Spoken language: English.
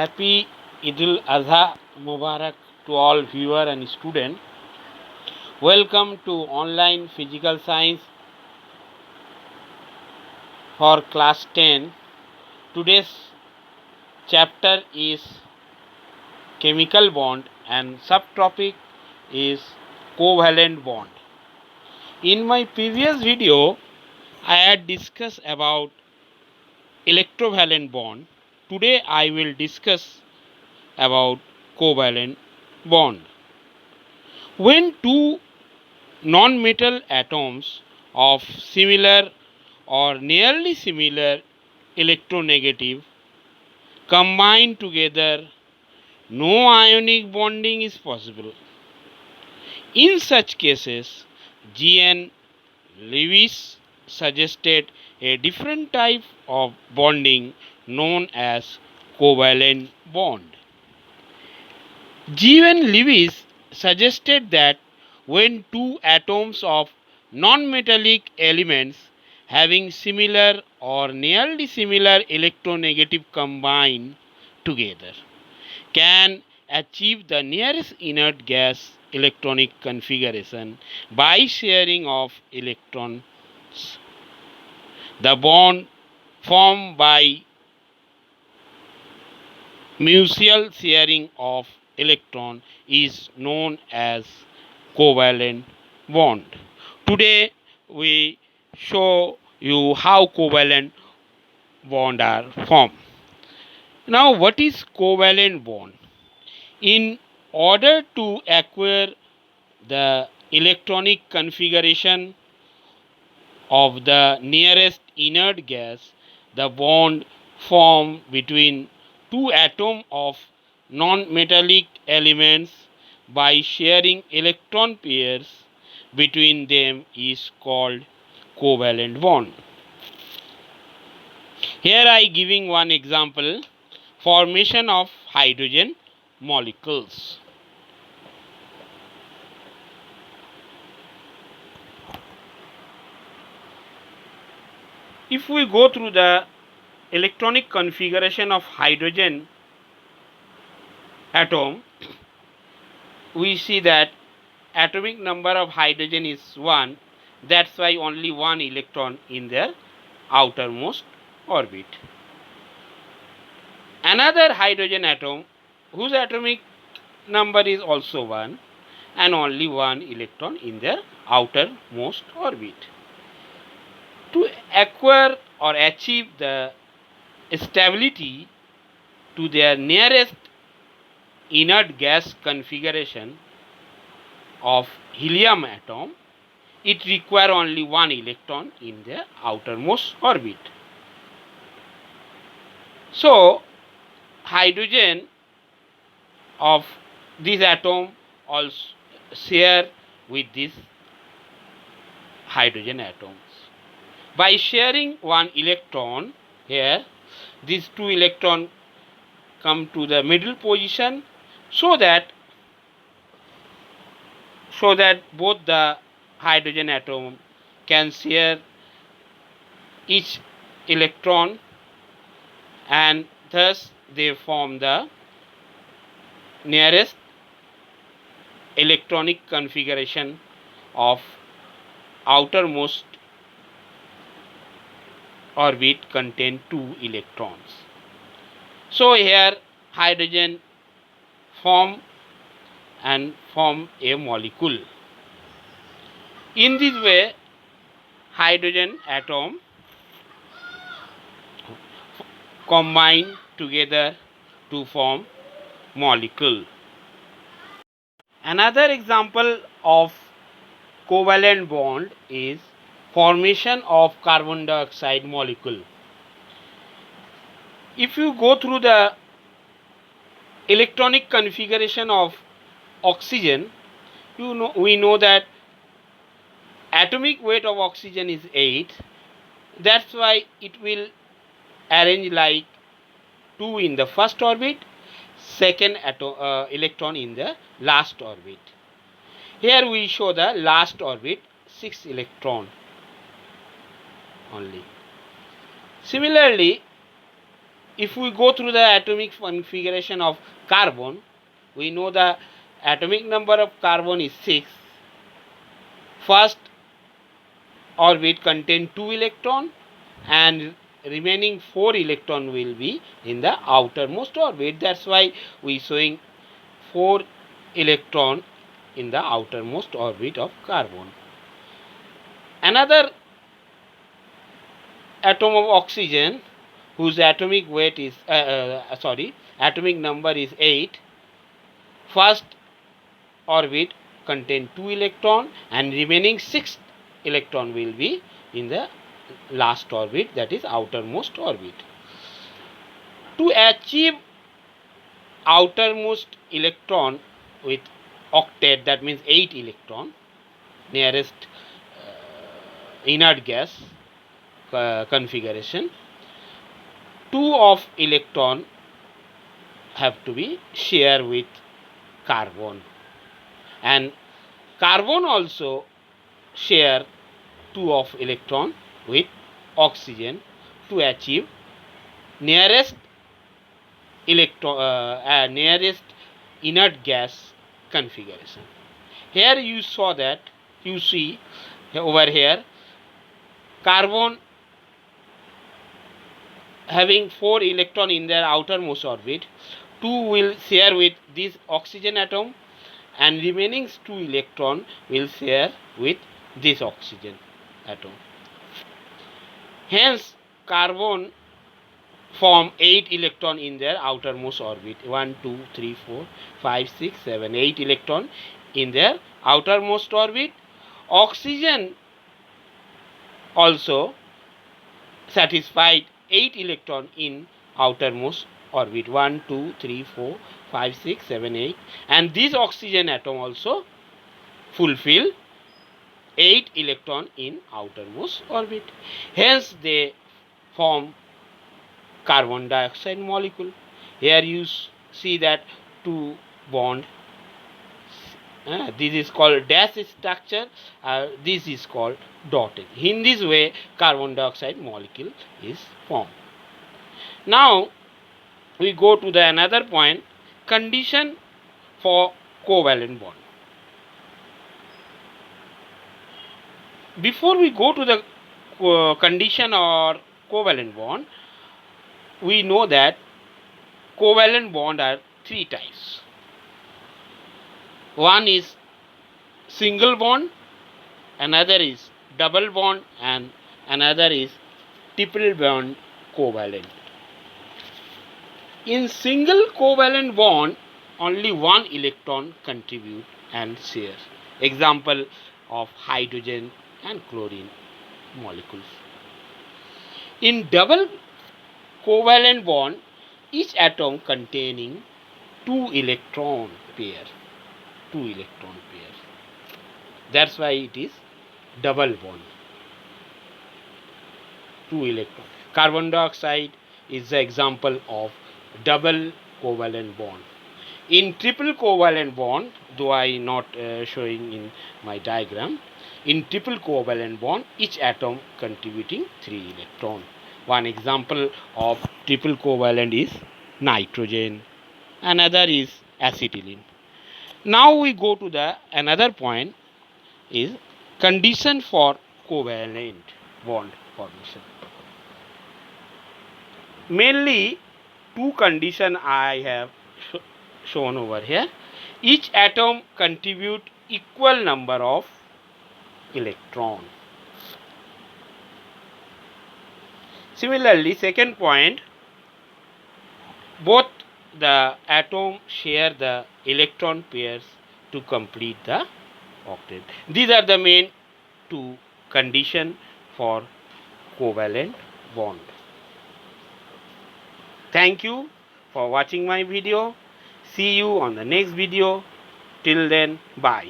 Happy Idul Adha Mubarak to all viewer and student. Welcome to online physical science for class 10. Today's chapter is chemical bond and subtopic is covalent bond. In my previous video, I had discussed about electrovalent bond. Today I will discuss about covalent bond. When two non-metal atoms of similar or nearly similar electronegative combine together, no ionic bonding is possible. In such cases, G.N. Lewis suggested a different type of bonding known as covalent bond. G.N. Lewis suggested that when two atoms of non-metallic elements having similar or nearly similar electronegative combine together can achieve the nearest inert gas electronic configuration by sharing of electrons. The bond formed by mutual sharing of electron is known as covalent bond. Today we show you how covalent bond are formed. Now what is covalent bond? In order to acquire the electronic configuration of the nearest inert gas, the bond formed between two atoms of non-metallic elements by sharing electron pairs between them is called covalent bond. Here I giving one example, formation of hydrogen molecules. If we go through the electronic configuration of hydrogen atom, we see that atomic number of hydrogen is 1. That's why only one electron in their outermost orbit. Another hydrogen atom whose atomic number is also 1 and only one electron in their outermost orbit. To acquire or achieve the stability to their nearest inert gas configuration of helium atom, it requires only one electron in their outermost orbit. So, hydrogen of this atom also share with these hydrogen atoms. By sharing one electron here, these two electrons come to the middle position so that both the hydrogen atom can share each electron and thus they form the nearest electronic configuration of outermost orbit contain 2 electrons. So here hydrogen form a molecule. In this way, hydrogen atom combine together to form molecule. Another example of covalent bond is formation of carbon dioxide molecule. If you go through the electronic configuration of oxygen, we know that atomic weight of oxygen is 8. That's why it will arrange like 2 in the first orbit, second electron in the last orbit. Here we show the last orbit, 6 electron only. Similarly, if we go through the atomic configuration of carbon, we know the atomic number of carbon is 6. First orbit contain 2 electron and remaining 4 electron will be in the outermost orbit. That's why we showing 4 electron in the outermost orbit of carbon. Another atom of oxygen whose atomic weight is atomic number is 8. First orbit contain 2 electron and remaining 6 electron will be in the last orbit, that is outermost orbit. To achieve outermost electron with octet, that means 8 electron, nearest inert gas configuration, 2 of electron have to be shared with carbon, and carbon also share 2 of electron with oxygen to achieve nearest nearest inert gas configuration. Here you saw that, you see over here, carbon having 4 electron in their outermost orbit, 2 will share with this oxygen atom and remaining 2 electron will share with this oxygen atom. Hence carbon form 8 electron in their outermost orbit. 1, 2, 3, 4, 5, 6, 7, 8 electron in their outermost orbit. Oxygen also satisfied 8 electron in outermost orbit. 1, 2, 3, 4, 5, 6, 7, 8. And this oxygen atom also fulfill 8 electron in outermost orbit. Hence they form carbon dioxide molecule. Here you see that 2 bond. This is called dash structure. This is called dotted. In this way carbon dioxide molecule is formed. Now we go to the another point, condition for covalent bond. Before we go to the condition or covalent bond, we know that covalent bond are 3 types. One is single bond, another is double bond, and another is triple bond covalent. In single covalent bond, only 1 electron contribute and share. Example of hydrogen and chlorine molecules. In double covalent bond, each atom containing 2 electron pair. That's why it is double bond. 2 electron. Carbon dioxide is the example of double covalent bond. In triple covalent bond, though I not showing in my diagram, in triple covalent bond, each atom contributing 3 electron. One example of triple covalent is nitrogen. Another is acetylene. Now we go to the another point is condition for covalent bond formation. Mainly 2 conditions I have shown over here. Each atom contribute equal number of electrons. Similarly, second point, both the atom share the electron pairs to complete the octet. These are the main 2 conditions for covalent bond. Thank you for watching my video. See you on the next video. Till then, bye.